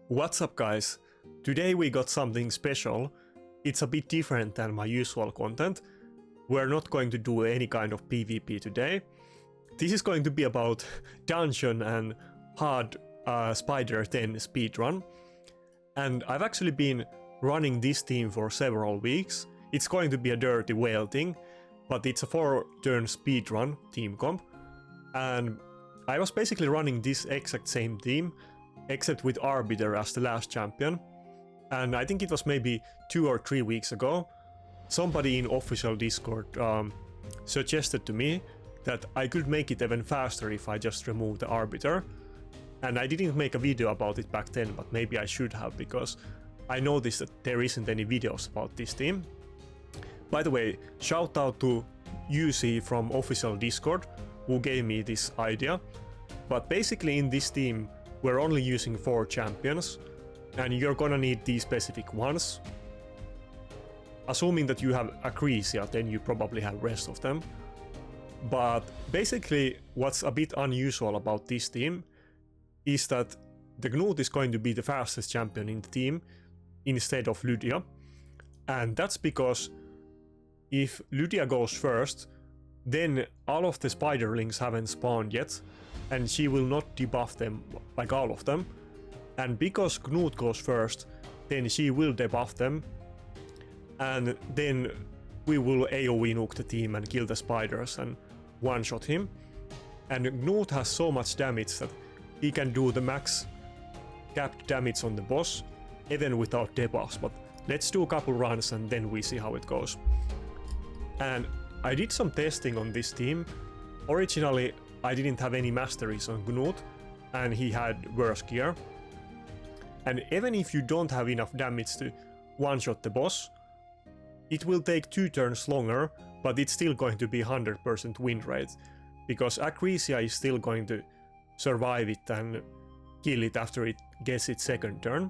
What's up guys? Today we got something special. It's a bit different than my usual content. We're not going to do any kind of PvP today. This is going to be about dungeon and hard Spider 10 speedrun. And I've actually been running this team for several weeks. It's going to be a dirty whale thing, but it's a 4-turn speedrun team comp. And I was basically running this exact same team, except with Arbiter as the last champion. And I think it was maybe 2 or 3 weeks ago, somebody in official Discord suggested to me that I could make it even faster if I just remove the Arbiter. And I didn't make a video about it back then, but maybe I should have, because I noticed that there isn't any videos about this team. By the way, shout out to UC from official Discord who gave me this idea. But basically in this team we're only using 4 champions, and you're gonna need these specific ones. Assuming that you have Acrizia, then you probably have rest of them. But basically what's a bit unusual about this team is that the Gnut is going to be the fastest champion in the team instead of Lydia. And that's because if Lydia goes first, then all of the spiderlings haven't spawned yet, and she will not debuff them, like all of them. And because Gnut goes first, then she will debuff them, and then we will AoE nuke the team and kill the spiders and one-shot him. And Gnut has so much damage that he can do the max capped damage on the boss, even without debuffs. But let's do a couple runs and then we see how it goes. And I did some testing on this team. Originally I didn't have any masteries on Gnut, and he had worse gear. And even if you don't have enough damage to one-shot the boss, it will take 2 turns longer, but it's still going to be 100% win rate, because Acrizia is still going to survive it and kill it after it gets its second turn.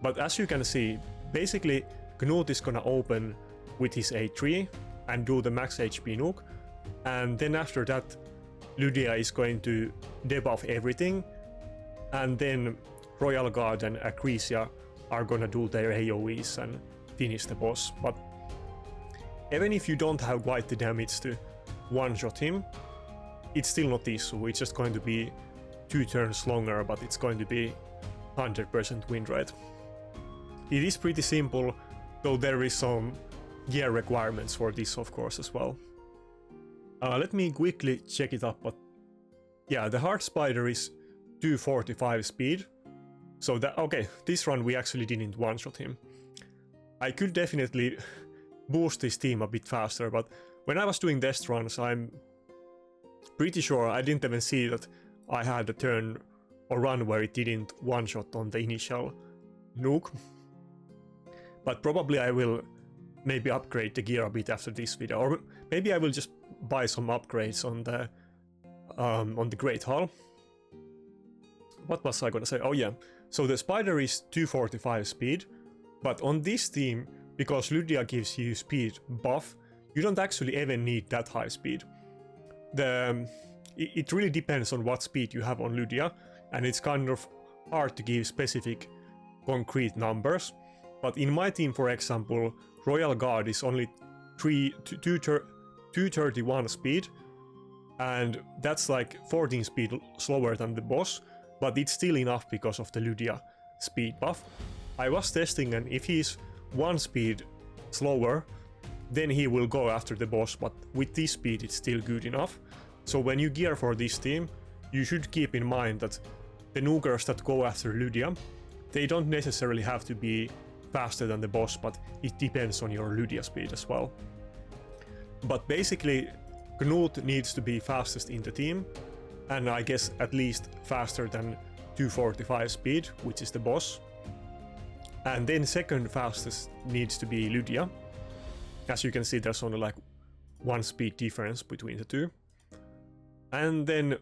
But as you can see, basically Gnut is gonna open with his A3 and do the max HP nuke, and then after that Lydia is going to debuff everything, and then Royal Guard and Acrizia are gonna do their AoEs and finish the boss. But even if you don't have quite the damage to one-shot him, it's still not issue. It's just going to be 2 turns longer, but it's going to be 100% win rate. It is pretty simple, though there is some gear requirements for this of course as well. Let me quickly check it up, but yeah, the hard spider is 245 speed. So that, okay, this run we actually didn't one-shot him. I could definitely boost this team a bit faster, but when I was doing test runs, I'm pretty sure I didn't even see that I had a turn or run where it didn't one-shot on the initial nuke. But probably I will maybe upgrade the gear a bit after this video, or maybe I will just buy some upgrades on the Great Hall. What was I gonna say? Oh yeah, so the spider is 245 speed, but on this team, because Lydia gives you speed buff, you don't actually even need that high speed. It really depends on what speed you have on Lydia, and it's kind of hard to give specific concrete numbers. But in my team, for example, Royal Guard is only 231 speed, and that's like 14 speed slower than the boss, but it's still enough because of the Lydia speed buff. I was testing, and if he's 1 speed slower, then he will go after the boss, but with this speed it's still good enough. So when you gear for this team, you should keep in mind that the nukers that go after Lydia, they don't necessarily have to be faster than the boss, but it depends on your Lydia speed as well. But basically Gnut needs to be fastest in the team, and I guess at least faster than 245 speed, which is the boss. And then second fastest needs to be Lydia. As you can see, there's only like 1 speed difference between the two. And then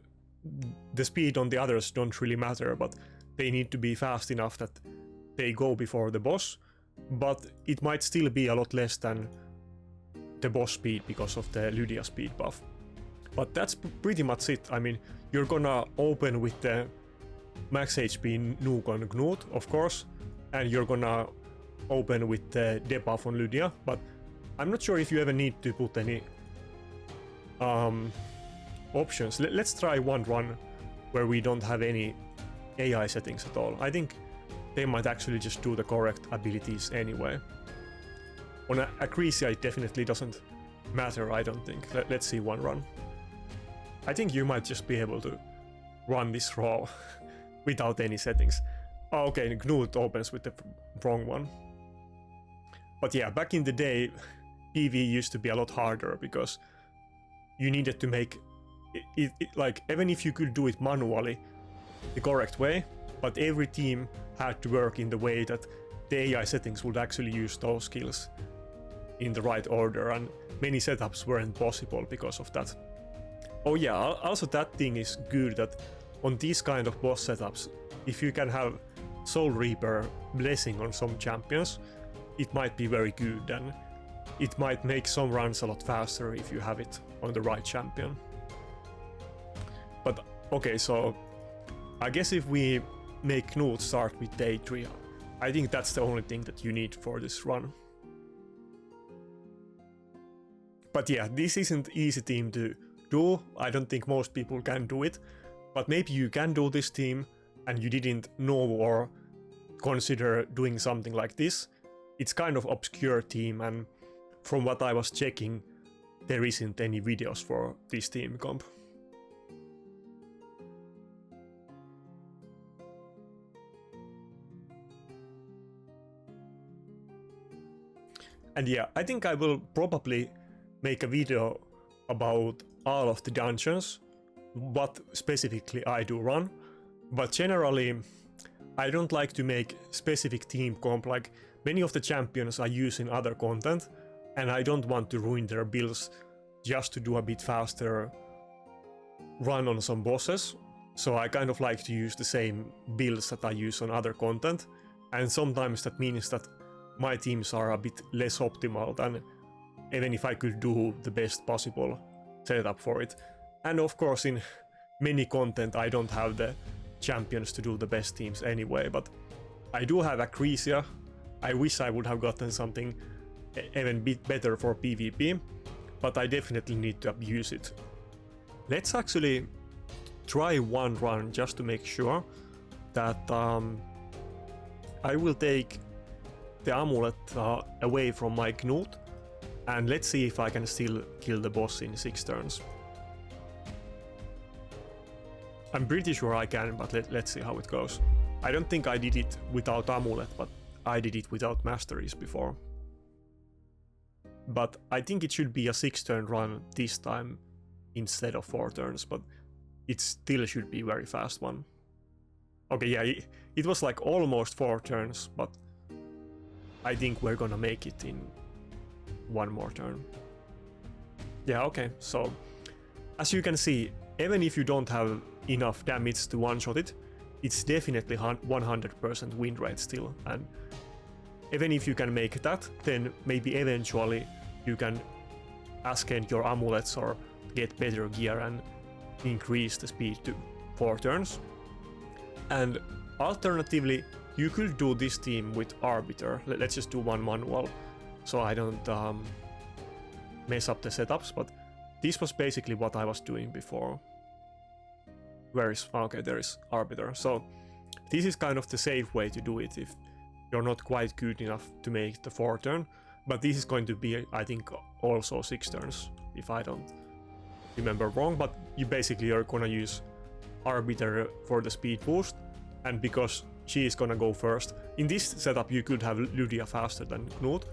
the speed on the others don't really matter, but they need to be fast enough that they go before the boss, but it might still be a lot less than the boss speed because of the Lydia speed buff. But that's pretty much it. I mean, you're gonna open with the max HP nuke on Gnut, of course, and you're gonna open with the debuff on Lydia, but I'm not sure if you ever need to put any options. Let's try one run where we don't have any AI settings at all. I think they might actually just do the correct abilities anyway. On Acrizia it definitely doesn't matter, I don't think. Let's see one run. I think you might just be able to run this raw without any settings. Oh, okay, Gnut opens with the wrong one. But yeah, back in the day, PV used to be a lot harder because you needed to make it like, even if you could do it manually the correct way, but every team had to work in the way that the AI settings would actually use those skills in the right order, and many setups weren't possible because of that. Oh yeah, also that thing is good that on these kind of boss setups, if you can have Soul Reaper blessing on some champions, it might be very good, and it might make some runs a lot faster if you have it on the right champion. But okay, so I guess if we make Gnut start with day 3, I think that's the only thing that you need for this run. But yeah, this isn't easy team to do. I don't think most people can do it, but maybe you can do this team and you didn't know or consider doing something like this. It's kind of obscure team, and from what I was checking, there isn't any videos for this team comp. And yeah, I think I will probably make a video about all of the dungeons, what specifically I do run, but generally I don't like to make specific team comp. Like, many of the champions I use in other content, and I don't want to ruin their builds just to do a bit faster run on some bosses. So I kind of like to use the same builds that I use on other content, and sometimes that means that my teams are a bit less optimal than even if I could do the best possible setup for it. And of course, in many content I don't have the champions to do the best teams anyway, but I do have Acrizia. I wish I would have gotten something even bit better for PvP, but I definitely need to abuse it. Let's actually try one run just to make sure that I will take the amulet away from my Gnut, and let's see if I can still kill the boss in 6 turns. I'm pretty sure I can, but let's see how it goes. I don't think I did it without amulet, but I did it without masteries before. But I think it should be a 6-turn run this time instead of 4 turns, but it still should be a very fast one. Okay, yeah, it was like almost 4 turns, but I think we're gonna make it in 1 more turn. Yeah, okay, so as you can see, even if you don't have enough damage to one-shot it, it's definitely 100% win rate still, and even if you can make that, then maybe eventually you can ascend your amulets or get better gear and increase the speed to 4 turns. And alternatively, you could do this team with Arbiter. Let's just do one manual so I don't mess up the setups, but this was basically what I was doing before. Where is... okay, there is Arbiter. So this is kind of the safe way to do it if you're not quite good enough to make the 4 turn, but this is going to be, I think, also 6 turns, if I don't remember wrong, but you basically are gonna use Arbiter for the speed boost, and because she is gonna go first. In this setup you could have Lydia faster than Gnut,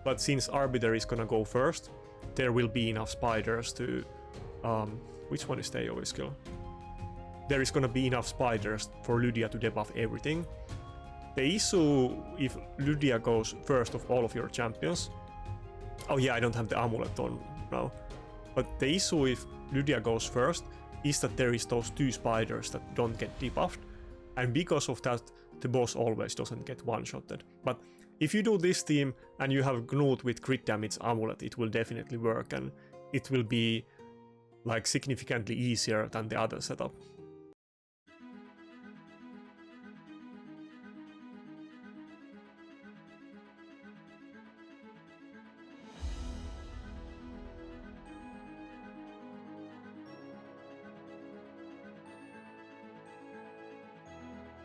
but since Arbiter is gonna go first, there will be enough spiders to... which one is the AoE skill? There is gonna be enough spiders for Lydia to debuff everything. The issue if Lydia goes first of all of your champions... oh yeah, I don't have the amulet on now. But the issue if Lydia goes first is that there is those 2 spiders that don't get debuffed, and because of that the boss always doesn't get one-shotted. But if you do this team and you have Gnut with crit damage amulet, it will definitely work, and it will be like significantly easier than the other setup.